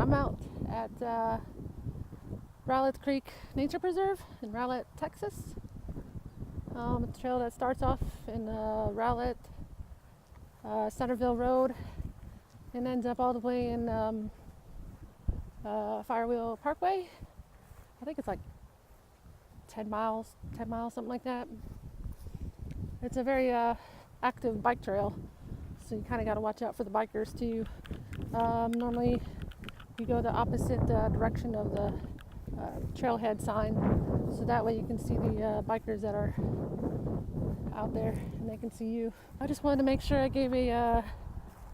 I'm out at Rowlett Creek Nature Preserve in Rowlett, Texas. A trail that starts off in Rowlett, Centerville Road, and ends up all the way in Firewheel Parkway. I think it's like 10 miles, something like that. It's a very active bike trail, so you kind of got to watch out for the bikers too. Normally you go the opposite direction of the trailhead sign, so that way you can see the bikers that are out there and they can see you. I just wanted to make sure I gave a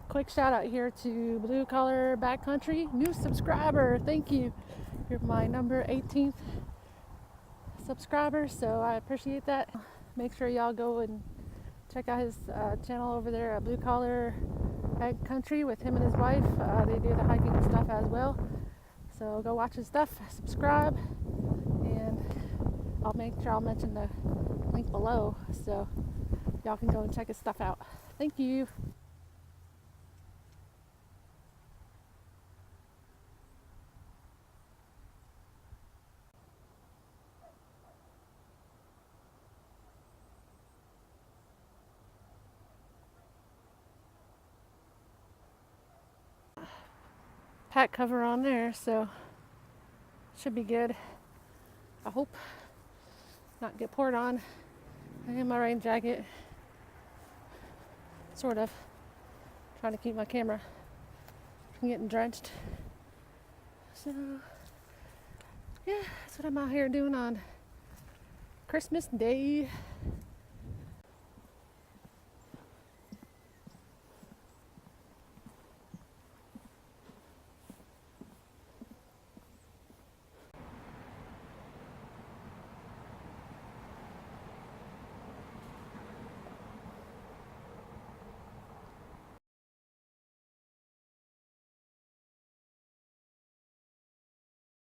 quick shout out here to Blue Collar Backcountry, new subscriber. Thank you. You're my number 18th subscriber, so I appreciate that. Make sure y'all go and check out his channel over there at Blue Collar Backcountry with him and his wife. They do the hiking stuff as well, so go watch his stuff, subscribe, and I'll make sure I'll mention the link below so y'all can go and check his stuff out. Thank you. Pack cover on there, so should be good. I hope not get poured on. I have my rain jacket, sort of trying to keep my camera from getting drenched. So yeah, that's what I'm out here doing on Christmas Day.